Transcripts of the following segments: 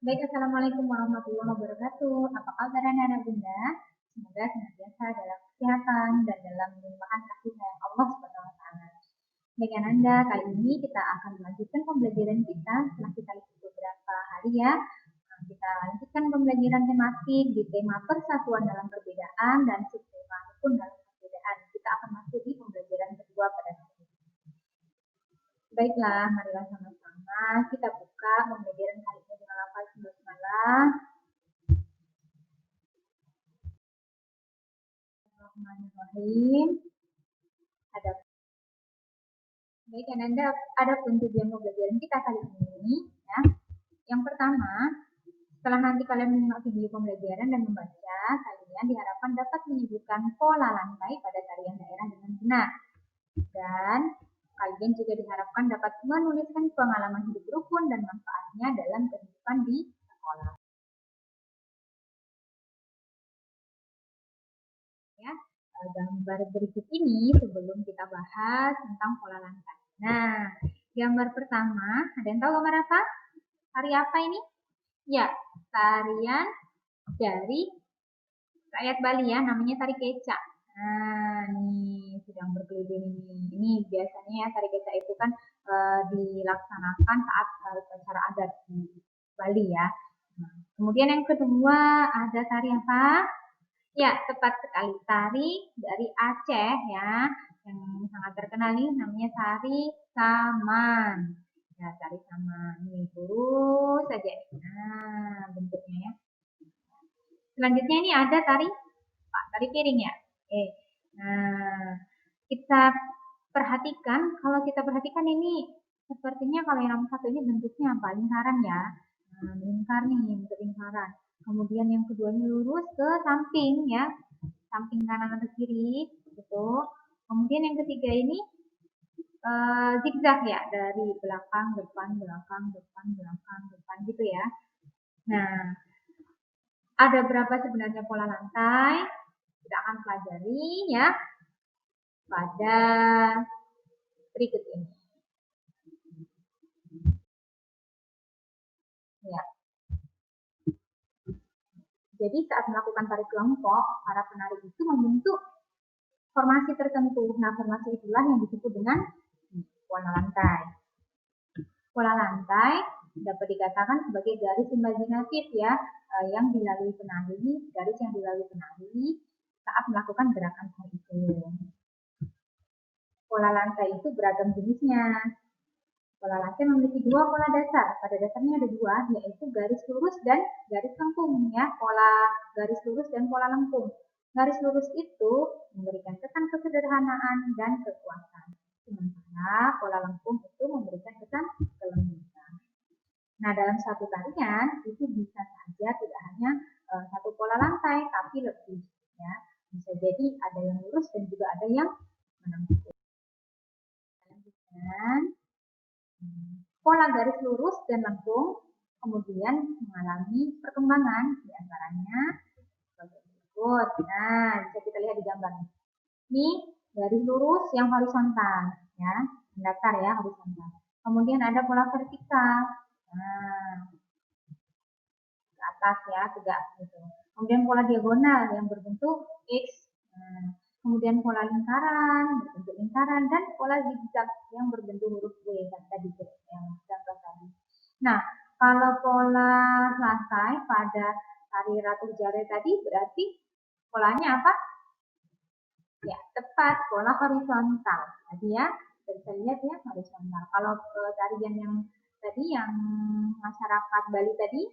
Baik, Assalamualaikum warahmatullahi wabarakatuh. Apa kabar anak-anak Bunda? Semoga senantiasa dalam kesehatan dan dalam limpahan kasih sayang Allah Subhanahu wa taala. Baik Ananda, kali ini kita akan melanjutkan pembelajaran kita setelah kita lihat beberapa hari ya. Kita lanjutkan pembelajaran tematik di tema persatuan dalam perbedaan dan subtema rukun dalam perbedaan. Kita akan masuk di pembelajaran kedua pada hari ini. Baiklah, marilah sama-sama kita buka pembelajaran kali ini dengan lafaz basmalah. Bismillahirrahmanirrahim. Baik, Ananda, ada pun tujuan pembelajaran kita kali ini ya. Yang pertama, setelah nanti kalian menyimak video pembelajaran dan membaca, kalian diharapkan dapat menyebutkan pola lantai pada tarian daerah dengan benar. Dan kalian juga diharapkan dapat menuliskan pengalaman hidup rukun dan manfaatnya dalam kehidupan di sekolah. Ya, gambar berikut ini sebelum kita bahas tentang pola lantai. Nah, gambar pertama, ada yang tahu gambar apa? Tari apa ini? Ya, tarian dari rakyat Bali ya, namanya tari kecak. Nah, ini sedang berkeliling ini. Ini biasanya ya tari kecak itu kan dilaksanakan saat upacara adat di Bali ya. Nah, kemudian yang kedua ada tari apa? Ya, tepat sekali. Tari dari Aceh ya, yang sangat terkenal nih namanya tari saman. Ya, tari saman. Ini lurus saja. Nah, bentuknya ya. Selanjutnya ini ada tari piring ya. Oke. Nah, kita perhatikan ini sepertinya kalau yang nomor satu ini bentuknya apa? Lingkaran ya. Nah, melingkar nih, bentuk lingkaran. Kemudian yang keduanya lurus ke samping ya, samping kanan atau kiri gitu. Kemudian yang ketiga ini zigzag ya, dari belakang depan belakang depan belakang depan gitu ya. Nah, ada berapa sebenarnya pola lantai? Kita akan pelajari ya pada berikut ini. Ya. Jadi saat melakukan tari kelompok, para penari itu membentuk formasi tertentu. Nah, formasi itulah yang disebut dengan pola lantai. Pola lantai dapat dikatakan sebagai garis imajinatif ya, yang dilalui penari, garis yang dilalui penari saat melakukan gerakan tari itu. Pola lantai itu beragam jenisnya. Pola lantai memiliki dua pola dasar. Pada dasarnya ada dua, yaitu garis lurus dan garis lengkung ya. Pola garis lurus dan pola lengkung. Garis lurus itu memberikan kesan kesederhanaan dan kekuatan. Sementara pola lengkung itu memberikan kesan kelembutan. Nah, dalam satu tarian itu bisa saja tidak hanya satu pola lantai, tapi lebih ya. Bisa jadi ada yang lurus dan juga ada yang menembus. Lanjutkan. Pola garis lurus dan lengkung kemudian mengalami perkembangan diantaranya sebagai berikut. Nah, bisa kita lihat di gambar ini. Ini garis lurus yang horizontal, ya, mendatar ya, horizontal. Kemudian ada pola vertikal, nah, ke atas ya, tegak gitu. Kemudian pola diagonal yang berbentuk X. Nah, kemudian pola lingkaran, berbentuk lingkaran, dan pola zigzag yang berbentuk huruf W yang tadi yang gambar tadi. Nah, kalau pola lantai pada tari Ratu Jare tadi berarti polanya apa? Ya, tepat, pola horizontal. Tadi ya, bisa lihat ya, horizontal. Kalau tarian yang tadi yang masyarakat Bali tadi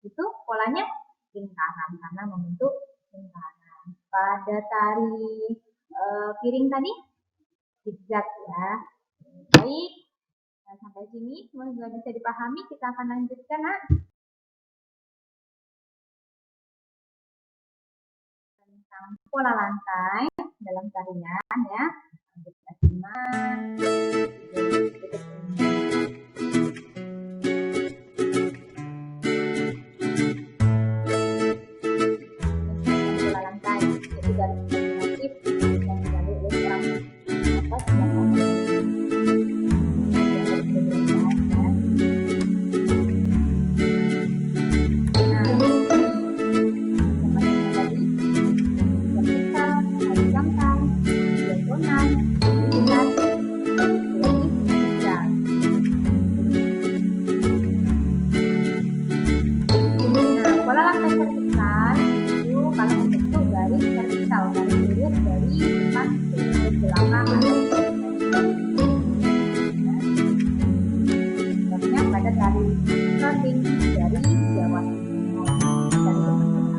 itu polanya lingkaran karena membentuk lingkaran. Pada tari piring tadi zigzag ya. Baik, nah, sampai sini semua sudah bisa dipahami. Kita akan lanjutkan nak. Tentang pola lantai dalam tarian ya. Kita simak. ada tari Troding dari Jawa Timur. Dan itu penting banget.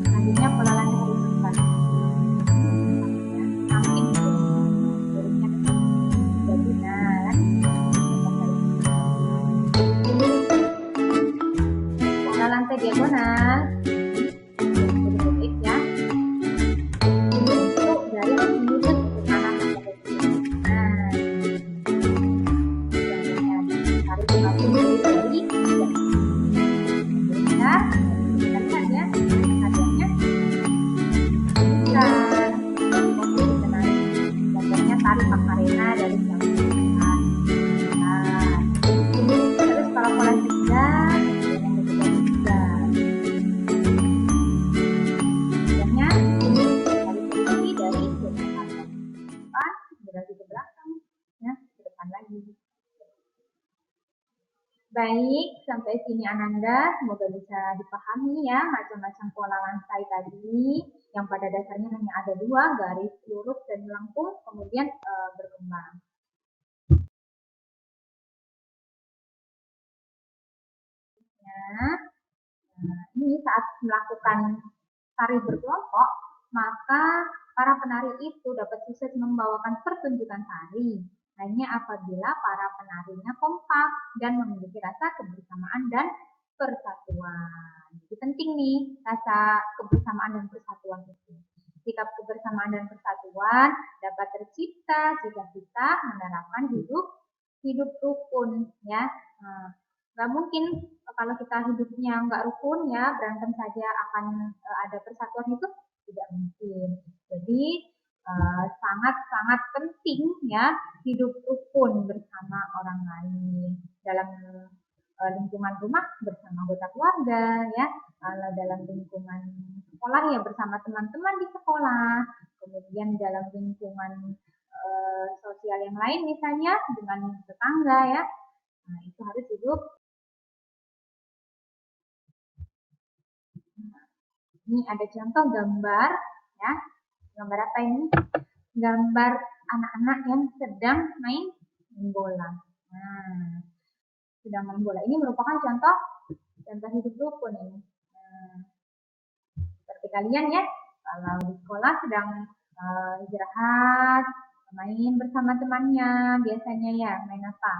Selanjutnya pola lantai hari keempat. Makin jadinya jadi pola lantai diagonal. Tari Macarena dari jam 9. Terus kalau pola 3 yang ketiga biasanya dari sini dari depan berarti ke belakang ya, ke depan lagi. Baik, sampai sini Ananda, semoga bisa dipahami ya macam-macam pola lantai tadi yang pada dasarnya hanya ada 2, garis lurus dan melengkung, kemudian berkembang. Nah, ini saat melakukan tari berkelompok, maka para penari itu dapat sukses membawakan pertunjukan tari hanya apabila para penarinya kompak dan memiliki rasa kebersamaan dan persatuan. Jadi penting nih rasa kebersamaan dan persatuan itu. Sikap kebersamaan dan persatuan dapat tercipta jika kita menerapkan hidup rukun ya. Nggak mungkin kalau kita hidupnya nggak rukun ya, berantem saja akan ada persatuan, itu tidak mungkin. Jadi sangat-sangat penting ya hidup rukun bersama orang lain dalam lingkungan rumah bersama anggota keluarga ya, kalau dalam lingkungan sekolah ya bersama teman-teman di sekolah, kemudian dalam lingkungan sosial yang lain misalnya dengan tetangga ya. Nah, itu harus hidup. Ini ada contoh gambar ya. Gambar apa ini? Gambar anak-anak yang sedang main bola. Nah, sedang main bola. Ini merupakan contoh hidup rukun ini. Nah, seperti kalian ya, kalau di sekolah sedang istirahat, main bersama temannya, biasanya ya main apa?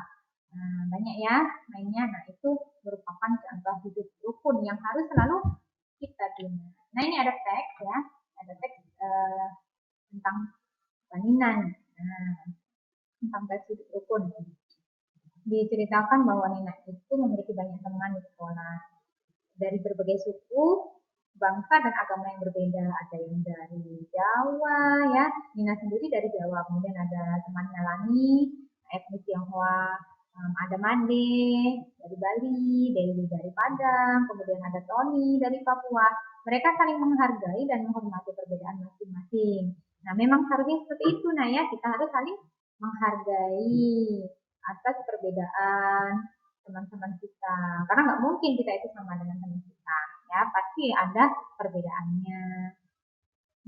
Nah, banyak ya mainnya. Nah, itu merupakan contoh hidup rukun yang harus selalu kita bina. Nah, ini ada teks ya, ada teks tentang Nina. Nah, tentang teks hidup rukun. Diceritakan bahwa Nina itu memiliki banyak teman di sekolah dari berbagai suku, bangsa dan agama yang berbeda. Ada yang dari Jawa ya, Nina sendiri dari Jawa. Kemudian ada temannya Lani, etnis Tionghoa, ada Made dari Bali, Dewi dari Padang, kemudian ada Tony dari Papua. Mereka saling menghargai dan menghormati perbedaan masing-masing. Nah, memang harusnya seperti itu, nah ya, kita harus saling menghargai atas perbedaan teman-teman kita. Karena nggak mungkin kita itu sama dengan teman kita, ya pasti ada perbedaannya.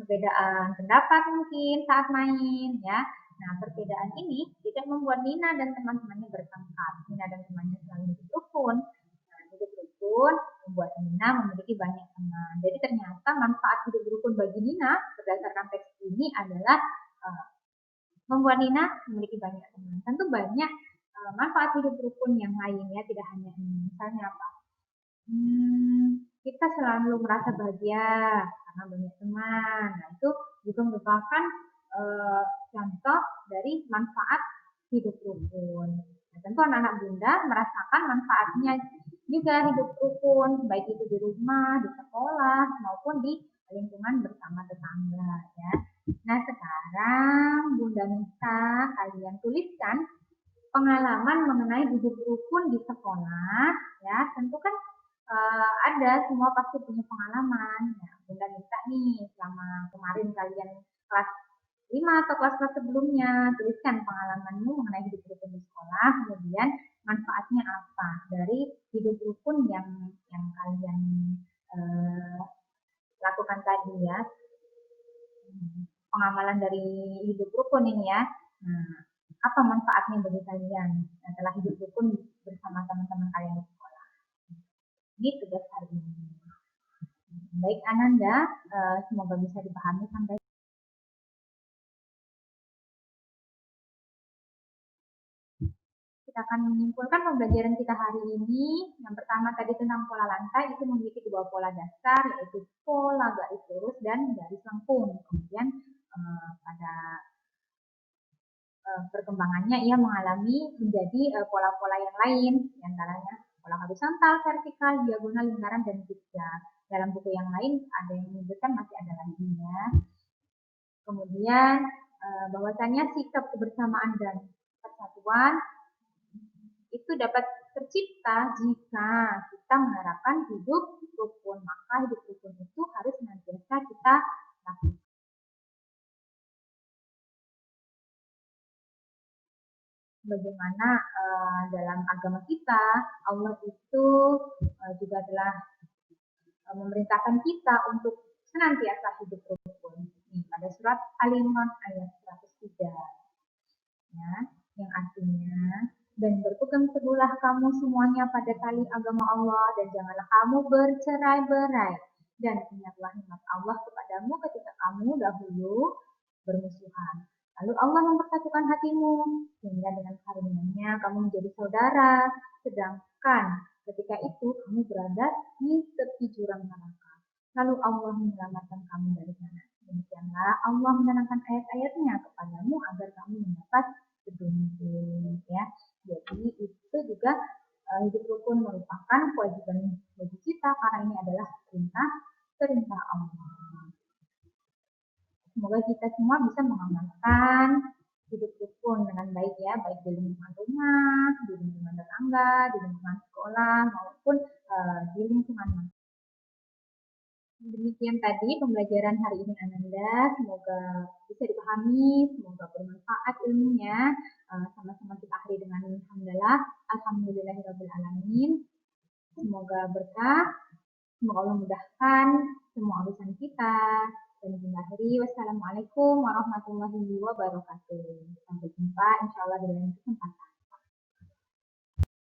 Perbedaan pendapat mungkin saat main, ya. Nah, perbedaan ini tidak membuat Nina dan teman-temannya bertengkar. Nina dan temannya selalu hidup rukun. Nah, hidup rukun membuat Nina memiliki banyak teman. Jadi ternyata manfaat hidup rukun bagi Nina berdasarkan teks ini adalah membuat Nina memiliki banyak teman. Tentu banyak manfaat hidup rukun yang lain ya, tidak hanya ini. Misalnya apa? Kita selalu merasa bahagia karena banyak teman. Nah, itu juga merupakan contoh dari manfaat hidup rukun. Nah, tentu anak-anak Bunda merasakan manfaatnya juga hidup rukun, baik itu di rumah, di sekolah, maupun di lingkungan bersama tetangga ya. Nah, sekarang Bunda minta kalian tuliskan pengalaman mengenai hidup rukun di sekolah ya. Tentu kan ada, semua pasti punya pengalaman. Ya, Bunda minta nih selama kemarin kalian kelas 5 atau kelas-kelas sebelumnya, tuliskan pengalamanmu mengenai hidup rukun di sekolah, kemudian manfaatnya apa dari hidup rukun yang kalian lakukan tadi ya. Pengamalan dari hidup rukun ini ya. Nah, apa manfaatnya bagi kalian? Nah, adalah hidup rukun bersama teman-teman kalian di sekolah. Ini tugas hari ini. Baik Ananda, semoga bisa dipahami sampai kita akan menyimpulkan pembelajaran kita hari ini. Yang pertama tadi tentang pola lantai, itu memiliki dua pola dasar, yaitu pola garis lurus dan garis lengkung. Kemudian pada perkembangannya ia mengalami menjadi pola-pola yang lain, diantaranya pola horizontal, vertikal, diagonal, lingkaran, dan zigzag. Dalam buku yang lain ada yang menyebutkan masih ada lagi ya. Kemudian bahwasannya sikap kebersamaan dan persatuan itu dapat tercipta jika kita menerapkan hidup rukun. Maka hidup rukun itu harus senantiasa kita lakukan. Bagaimana dalam agama kita Allah itu juga telah memerintahkan kita untuk senantiasa hidup rukun. Pada surat Al-Imran ayat 103. Ya, yang artinya, dan berpegang teguhlah kamu semuanya pada tali agama Allah dan janganlah kamu bercerai-berai. Dan ingatlah nikmat Allah kepadamu ketika kamu dahulu bermusuhan. Lalu Allah mempersatukan hatimu sehingga dengan karunia-Nya kamu menjadi saudara. Sedangkan ketika itu kamu berada di tepi jurang neraka. Lalu Allah menyelamatkan kamu dari sana. Demikianlah Allah menenangkan ayat-ayatnya kepadamu agar kamu mendapat petunjuk ya. Jadi itu juga hidup rukun merupakan kewajiban bagi kita karena ini adalah perintah Allah. Semoga kita semua bisa mengamalkan hidup rukun dengan baik ya, baik di lingkungan rumah, di lingkungan tetangga, di lingkungan sekolah maupun di lingkungan masyarakat. Demikian tadi pembelajaran hari ini Ananda, semoga bisa dipahami, semoga bermanfaat ilmunya. Sama-sama kita akhiri dengan alhamdulillah, alhamdulillahirobbilalamin. Semoga berkah, semoga Allah mudahkan semua urusan kita. Dan kita akhiri, wassalamualaikum warahmatullahi wabarakatuh. Sampai jumpa insya Allah di lain kesempatan.